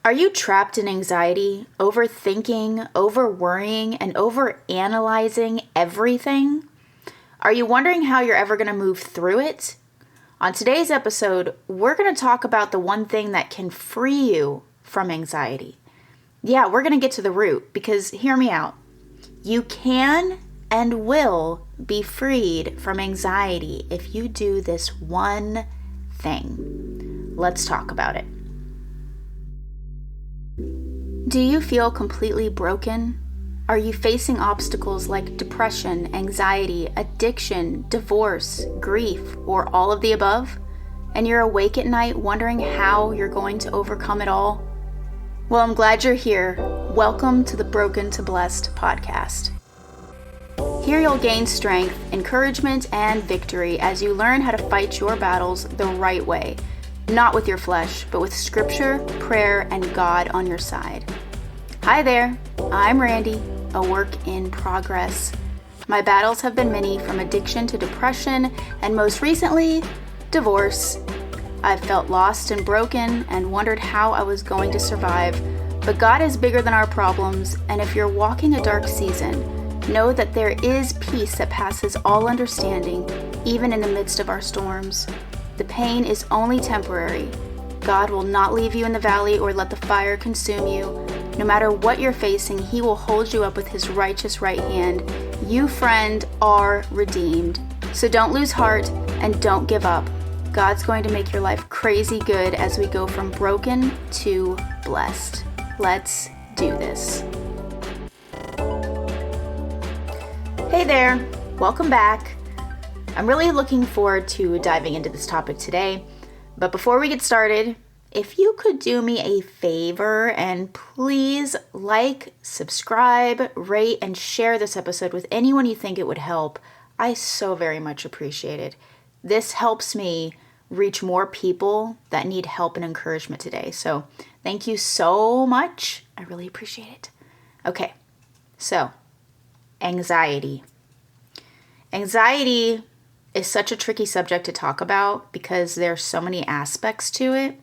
Are you trapped in anxiety, overthinking, overworrying, and overanalyzing everything? Are you wondering how you're ever going to move through it? On today's episode, we're going to talk about the one thing that can free you from anxiety. Yeah, we're going to get to the root because hear me out. You can and will be freed from anxiety if you do this one thing. Let's talk about it. Do you feel completely broken? Are you facing obstacles like depression, anxiety, addiction, divorce, grief, or all of the above? And you're awake at night wondering how you're going to overcome it all? Well, I'm glad you're here. Welcome to the Broken to Blessed podcast. Here you'll gain strength, encouragement, and victory as you learn how to fight your battles the right way. Not with your flesh, but with scripture, prayer, and God on your side. Hi there, I'm Randy, a work in progress. My battles have been many, from addiction to depression, and most recently, divorce. I've felt lost and broken and wondered how I was going to survive. But God is bigger than our problems, and if you're walking a dark season, know that there is peace that passes all understanding, even in the midst of our storms. The pain is only temporary. God will not leave you in the valley or let the fire consume you. No matter what you're facing, He will hold you up with His righteous right hand. You, friend, are redeemed. So don't lose heart and don't give up. God's going to make your life crazy good as we go from broken to blessed. Let's do this. Hey there, welcome back. I'm really looking forward to diving into this topic today, but before we get started, if you could do me a favor and please like, subscribe, rate, and share this episode with anyone you think it would help, I so very much appreciate it. This helps me reach more people that need help and encouragement today, so thank you so much. I really appreciate it. Okay, so anxiety. Anxiety is such a tricky subject to talk about because there's so many aspects to it.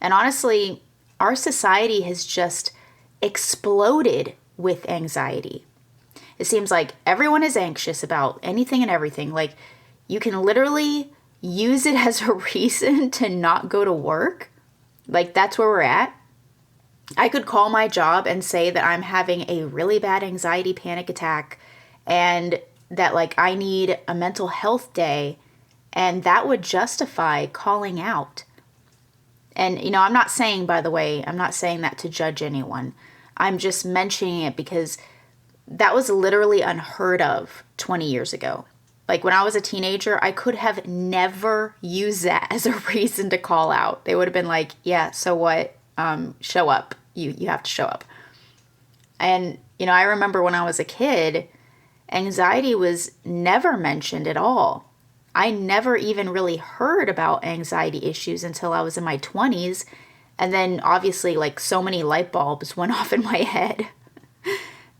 And honestly, our society has just exploded with anxiety. It seems like everyone is anxious about anything and everything. Like, you can literally use it as a reason to not go to work. Like, that's where we're at. I could call my job and say that I'm having a really bad anxiety panic attack and that like I need a mental health day, and that would justify calling out. And, I'm not saying, by the way, I'm not saying that to judge anyone. I'm just mentioning it because that was literally unheard of 20 years ago. Like when I was a teenager, I could have never used that as a reason to call out. They would have been like, yeah, so what? Show up. You have to show up. And, I remember when I was a kid, anxiety was never mentioned at all. I never even really heard about anxiety issues until I was in my 20s. And then obviously like so many light bulbs went off in my head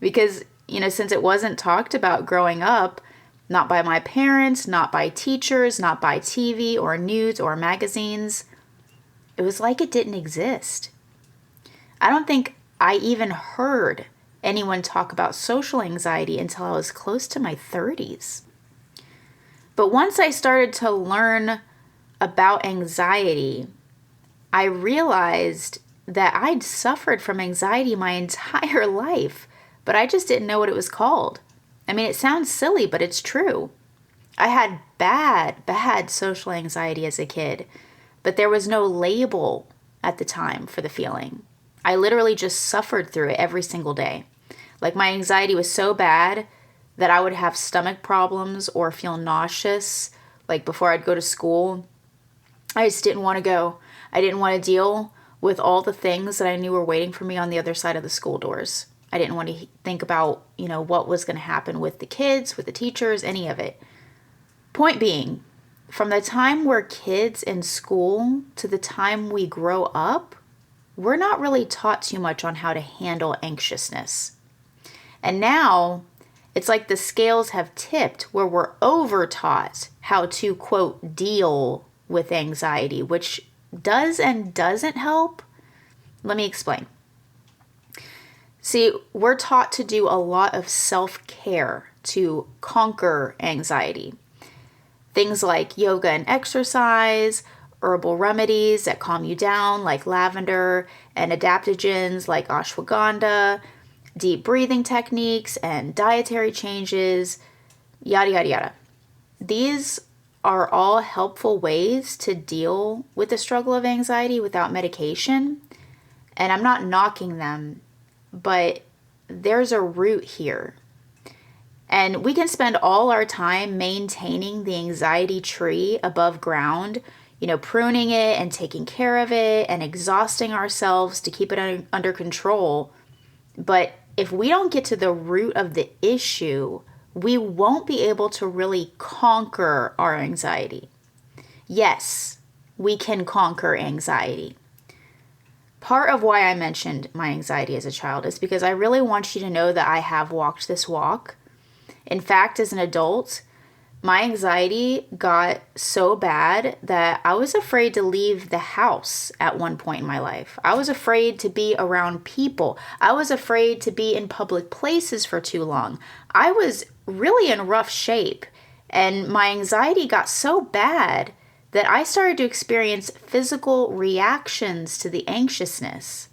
because, since it wasn't talked about growing up, not by my parents, not by teachers, not by TV or news or magazines, it was like it didn't exist. I don't think I even heard anyone talk about social anxiety until I was close to my 30s. But once I started to learn about anxiety, I realized that I'd suffered from anxiety my entire life, but I just didn't know what it was called. I mean, it sounds silly, but it's true. I had bad social anxiety as a kid, but there was no label at the time for the feeling. I literally just suffered through it every single day. Like my anxiety was so bad that I would have stomach problems or feel nauseous, like before I'd go to school. I just didn't want to go. I didn't want to deal with all the things that I knew were waiting for me on the other side of the school doors. I didn't want to think about, what was going to happen with the kids, with the teachers, any of it. Point being, from the time we're kids in school to the time we grow up, we're not really taught too much on how to handle anxiousness. And now it's like the scales have tipped where we're over taught how to, quote, deal with anxiety, which does and doesn't help. Let me explain. See, we're taught to do a lot of self-care to conquer anxiety. Things like yoga and exercise, herbal remedies that calm you down like lavender, and adaptogens like ashwagandha, deep breathing techniques and dietary changes, yada, yada, yada. These are all helpful ways to deal with the struggle of anxiety without medication. And I'm not knocking them, but there's a root here. And we can spend all our time maintaining the anxiety tree above ground, pruning it and taking care of it and exhausting ourselves to keep it under control. But if we don't get to the root of the issue, we won't be able to really conquer our anxiety. Yes, we can conquer anxiety. Part of why I mentioned my anxiety as a child is because I really want you to know that I have walked this walk. In fact, as an adult, my anxiety got so bad that I was afraid to leave the house at one point in my life. I was afraid to be around people. I was afraid to be in public places for too long. I was really in rough shape, and my anxiety got so bad that I started to experience physical reactions to the anxiousness,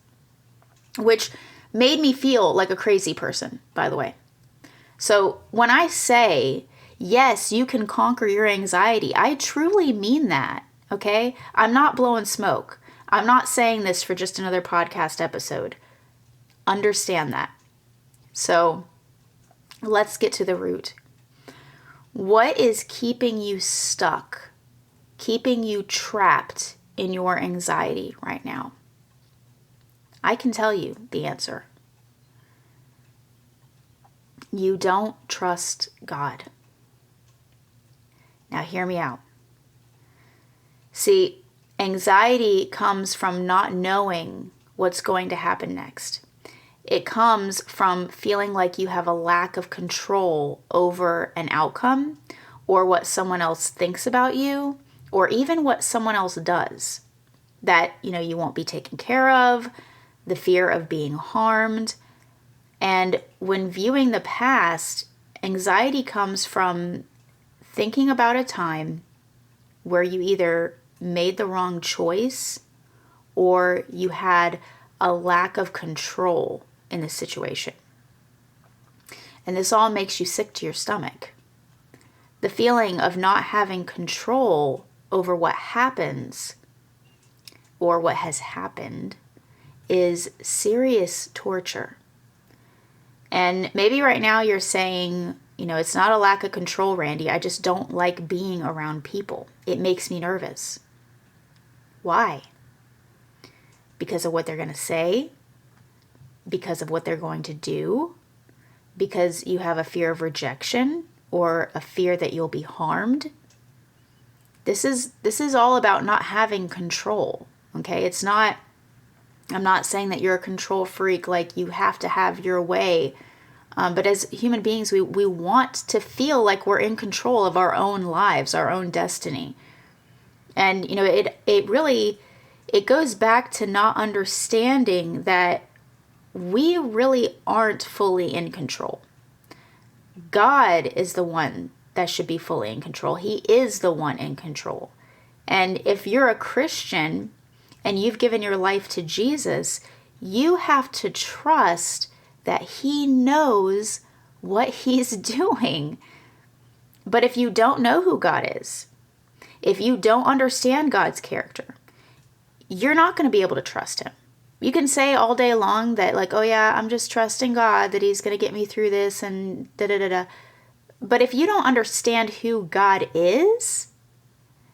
which made me feel like a crazy person, by the way. So when I say, yes, you can conquer your anxiety, I truly mean that, okay? I'm not blowing smoke. I'm not saying this for just another podcast episode. Understand that. So let's get to the root. What is keeping you stuck, keeping you trapped in your anxiety right now? I can tell you the answer. You don't trust God. Now hear me out. See, anxiety comes from not knowing what's going to happen next. It comes from feeling like you have a lack of control over an outcome or what someone else thinks about you or even what someone else does. That, you won't be taken care of, the fear of being harmed. And when viewing the past, anxiety comes from thinking about a time where you either made the wrong choice or you had a lack of control in the situation. And this all makes you sick to your stomach. The feeling of not having control over what happens or what has happened is serious torture. And maybe right now you're saying, it's not a lack of control, Randy. I just don't like being around people. It makes me nervous. Why? Because of what they're going to say? Because of what they're going to do? Because you have a fear of rejection or a fear that you'll be harmed? This is all about not having control, okay? I'm not saying that you're a control freak, like you have to have your way. But as human beings, we want to feel like we're in control of our own lives, our own destiny. And, it goes back to not understanding that we really aren't fully in control. God is the one that should be fully in control. He is the one in control. And if you're a Christian and you've given your life to Jesus, you have to trust that He knows what He's doing. But if you don't know who God is, if you don't understand God's character, you're not going to be able to trust Him. You can say all day long that like, oh yeah, I'm just trusting God that He's going to get me through this and da-da-da-da. But if you don't understand who God is,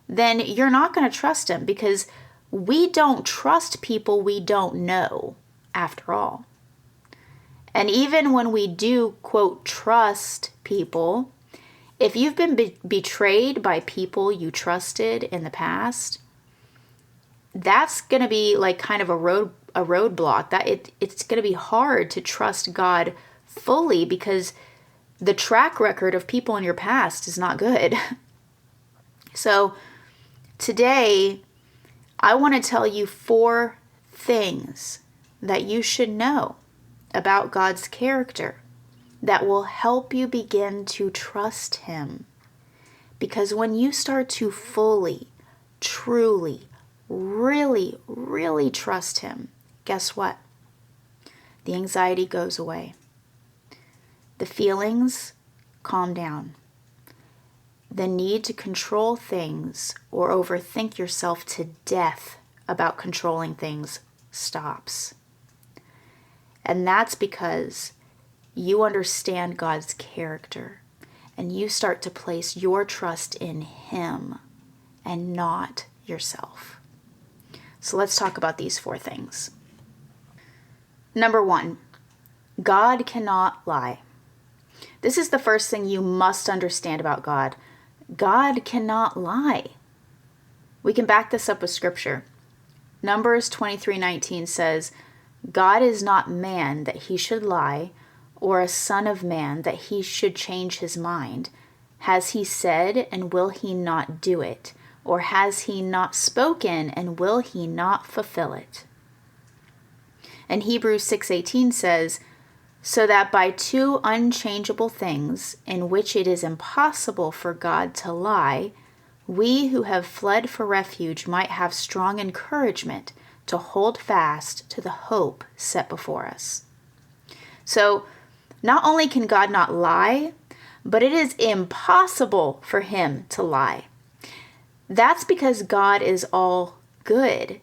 then you're not going to trust Him, because we don't trust people we don't know, after all. And even when we do, quote, trust people, if you've been betrayed by people you trusted in the past, that's going to be like kind of a roadblock. That it's going to be hard to trust God fully, because the track record of people in your past is not good. So today, I want to tell you 4 things that you should know about God's character that will help you begin to trust Him. Because when you start to fully, truly, really, really trust Him, guess what? The anxiety goes away. The feelings calm down. The need to control things or overthink yourself to death about controlling things stops. And that's because you understand God's character and you start to place your trust in Him and not yourself. So let's talk about these 4 things. Number 1, God cannot lie. This is the first thing you must understand about God. God cannot lie. We can back this up with scripture. Numbers 23:19 says, God is not man that He should lie, or a son of man that He should change His mind. Has He said, and will He not do it? Or has He not spoken, and will He not fulfill it? And Hebrews 6:18 says, so that by 2 unchangeable things, in which it is impossible for God to lie, we who have fled for refuge might have strong encouragement to hold fast to the hope set before us. So, not only can God not lie, but it is impossible for Him to lie. That's because God is all good.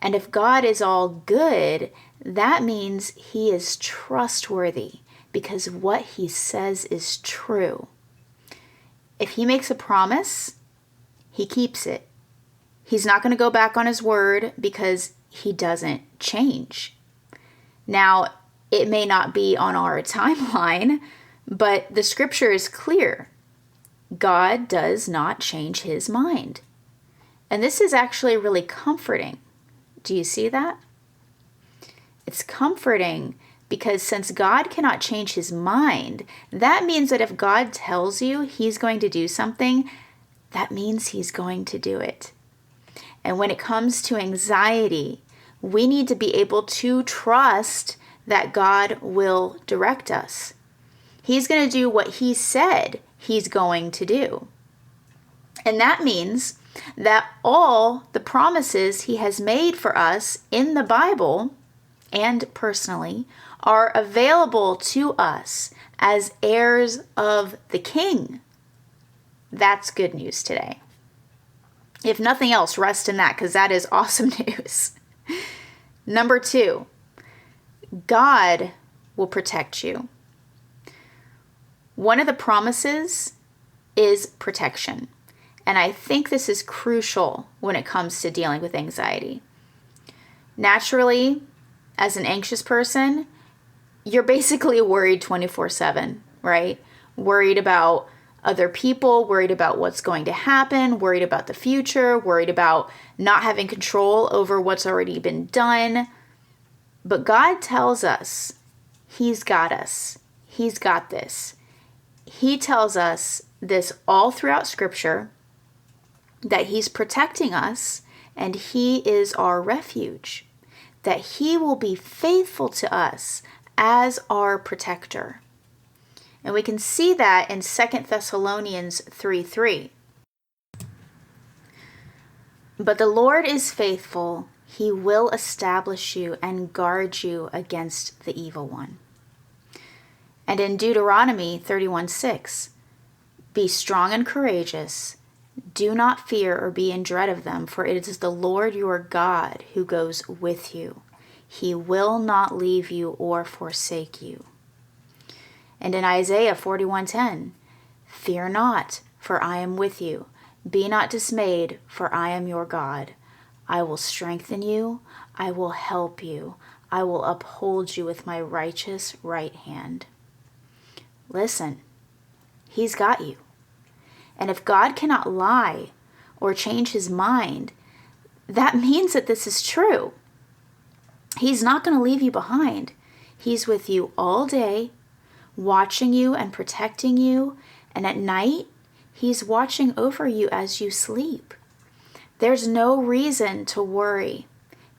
And if God is all good, that means He is trustworthy because what He says is true. If He makes a promise, He keeps it. He's not going to go back on His word because He doesn't change. Now, it may not be on our timeline, but the scripture is clear. God does not change His mind. And this is actually really comforting. Do you see that? It's comforting because since God cannot change His mind, that means that if God tells you He's going to do something, that means He's going to do it. And when it comes to anxiety, we need to be able to trust that God will direct us. He's going to do what He said He's going to do. And that means that all the promises He has made for us in the Bible and personally are available to us as heirs of the King. That's good news today. If nothing else, rest in that because that is awesome news. Number 2, God will protect you. One of the promises is protection. And I think this is crucial when it comes to dealing with anxiety. Naturally, as an anxious person, you're basically worried 24/7, right? Worried about other people, worried about what's going to happen, worried about the future, worried about not having control over what's already been done. But God tells us He's got us. He's got this. He tells us this all throughout Scripture, that He's protecting us and He is our refuge, that He will be faithful to us as our protector. And we can see that in 2 Thessalonians 3:3. But the Lord is faithful. He will establish you and guard you against the evil one. And in Deuteronomy 31:6, be strong and courageous. Do not fear or be in dread of them, for it is the Lord your God who goes with you. He will not leave you or forsake you. And in Isaiah 41:10, fear not, for I am with you. Be not dismayed, for I am your God. I will strengthen you. I will help you. I will uphold you with my righteous right hand. Listen, He's got you. And if God cannot lie or change His mind, that means that this is true. He's not going to leave you behind. He's with you all day, watching you and protecting you. And at night, He's watching over you as you sleep. There's no reason to worry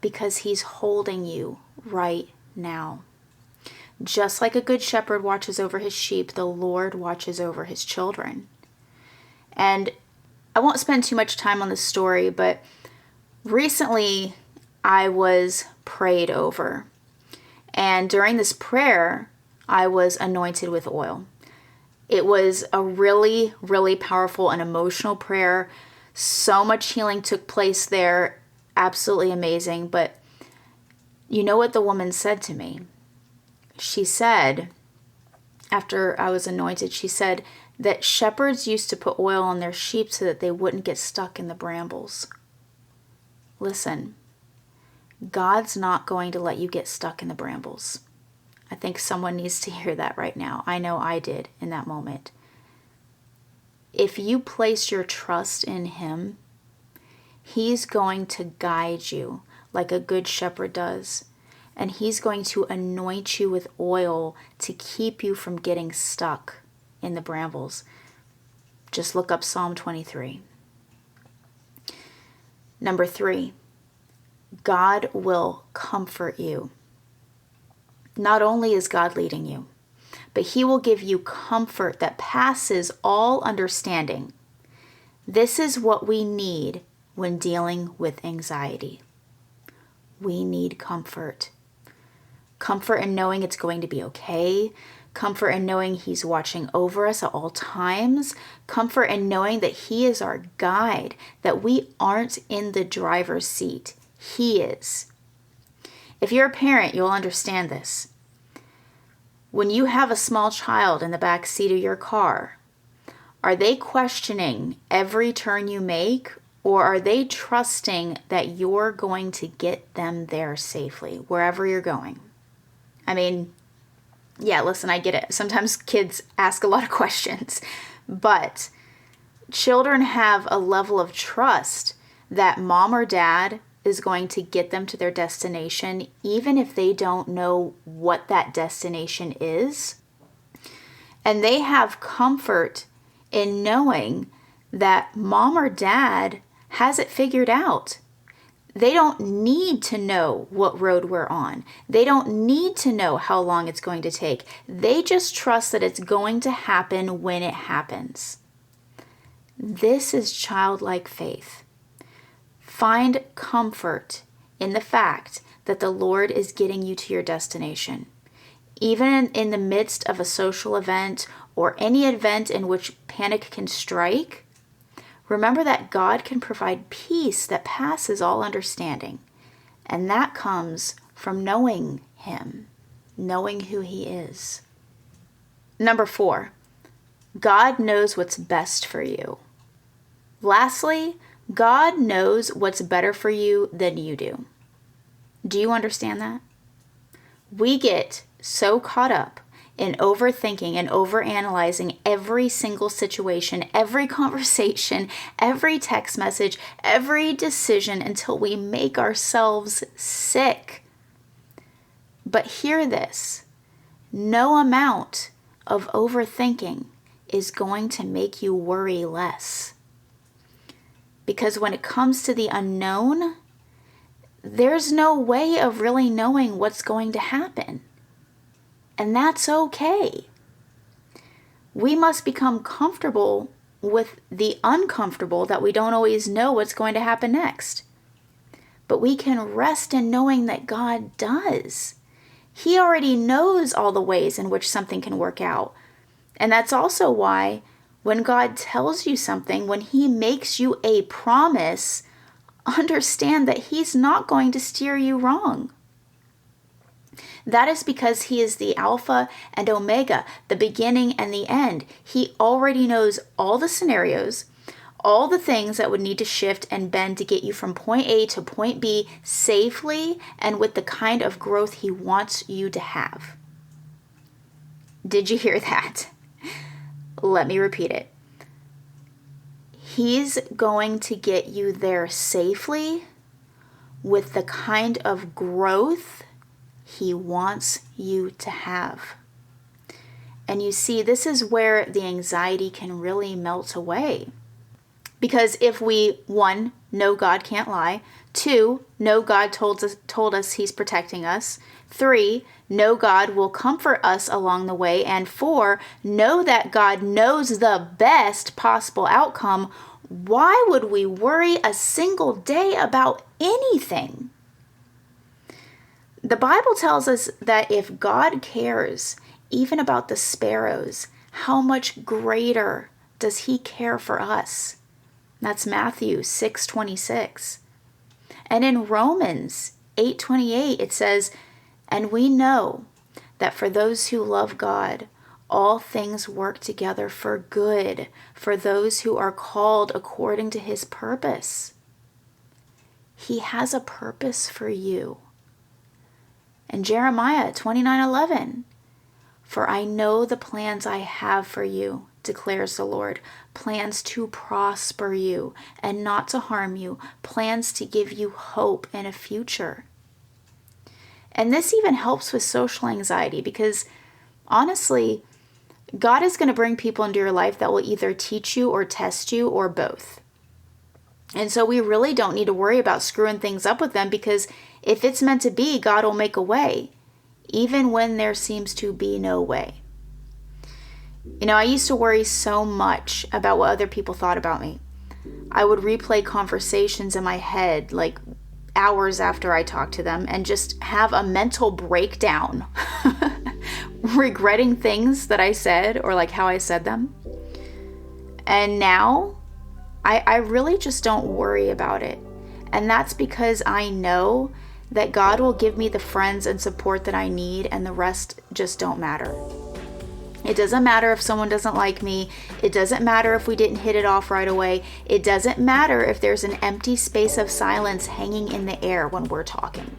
because He's holding you right now. Just like a good shepherd watches over his sheep, the Lord watches over his children. And I won't spend too much time on this story, but recently I was prayed over. And during this prayer, I was anointed with oil. It was a really, really powerful and emotional prayer. So much healing took place there. Absolutely amazing. But you know what the woman said to me? She said, after I was anointed, she said that shepherds used to put oil on their sheep so that they wouldn't get stuck in the brambles. Listen, God's not going to let you get stuck in the brambles. I think someone needs to hear that right now. I know I did in that moment. If you place your trust in Him, He's going to guide you like a good shepherd does. And He's going to anoint you with oil to keep you from getting stuck in the brambles. Just look up Psalm 23. Number 3, God will comfort you. Not only is God leading you, but He will give you comfort that passes all understanding. This is what we need when dealing with anxiety. We need comfort. Comfort in knowing it's going to be okay. Comfort in knowing He's watching over us at all times. Comfort in knowing that He is our guide, that we aren't in the driver's seat. He is. If you're a parent, you'll understand this. When you have a small child in the back seat of your car, are they questioning every turn you make, or are they trusting that you're going to get them there safely, wherever you're going? I mean, yeah, listen, I get it. Sometimes kids ask a lot of questions, but children have a level of trust that mom or dad is going to get them to their destination, even if they don't know what that destination is. And they have comfort in knowing that mom or dad has it figured out. They don't need to know what road we're on. They don't need to know how long it's going to take. They just trust that it's going to happen when it happens. This is childlike faith. Find comfort in the fact that the Lord is getting you to your destination. Even in the midst of a social event or any event in which panic can strike, remember that God can provide peace that passes all understanding. And that comes from knowing Him, knowing who He is. Number 4, God knows what's best for you. Lastly, God knows what's better for you than you do. Do you understand that? We get so caught up in overthinking and overanalyzing every single situation, every conversation, every text message, every decision until we make ourselves sick. But hear this, no amount of overthinking is going to make you worry less. Because when it comes to the unknown, there's no way of really knowing what's going to happen. And that's okay. We must become comfortable with the uncomfortable, that we don't always know what's going to happen next. But we can rest in knowing that God does. He already knows all the ways in which something can work out. And that's also why when God tells you something, when He makes you a promise, understand that He's not going to steer you wrong. That is because He is the Alpha and Omega, the beginning and the end. He already knows all the scenarios, all the things that would need to shift and bend to get you from point A to point B safely and with the kind of growth He wants you to have. Did you hear that? Let me repeat it. He's going to get you there safely with the kind of growth He wants you to have. And you see, this is where the anxiety can really melt away. Because if we, 1, know God can't lie, 2, know God told us he's protecting us. 3, know God will comfort us along the way. And 4, know that God knows the best possible outcome. Why would we worry a single day about anything? The Bible tells us that if God cares even about the sparrows, how much greater does he care for us? That's Matthew 6:26. And in Romans 8:28, it says, and we know that for those who love God, all things work together for good, for those who are called according to his purpose. He has a purpose for you. And Jeremiah 29:11, for I know the plans I have for you, declares the Lord, plans to prosper you and not to harm you, plans to give you hope and a future. And this even helps with social anxiety because honestly, God is going to bring people into your life that will either teach you or test you or both. And so we really don't need to worry about screwing things up with them because if it's meant to be, God will make a way, even when there seems to be no way. You know, I used to worry so much about what other people thought about me. I would replay conversations in my head like hours after I talked to them and just have a mental breakdown, regretting things that I said or like how I said them. And now I really just don't worry about it. And that's because I know that God will give me the friends and support that I need, and the rest just don't matter. It doesn't matter if someone doesn't like me. It doesn't matter if we didn't hit it off right away. It doesn't matter if there's an empty space of silence hanging in the air when we're talking.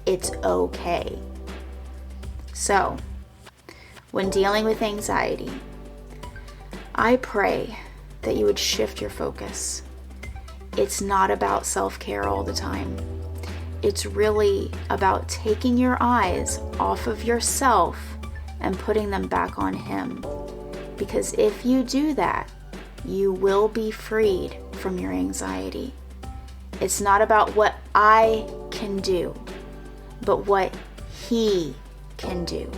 It's okay. So, when dealing with anxiety, I pray that you would shift your focus. It's not about self-care all the time. It's really about taking your eyes off of yourself and putting them back on him. Because if you do that, you will be freed from your anxiety. It's not about what I can do, but what he can do.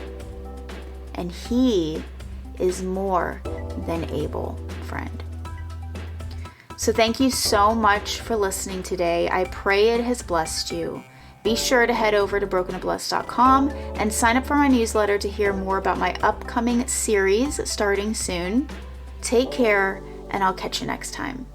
And he is more than able, friend. So thank you so much for listening today. I pray it has blessed you. Be sure to head over to brokenandblessed.com and sign up for my newsletter to hear more about my upcoming series starting soon. Take care, and I'll catch you next time.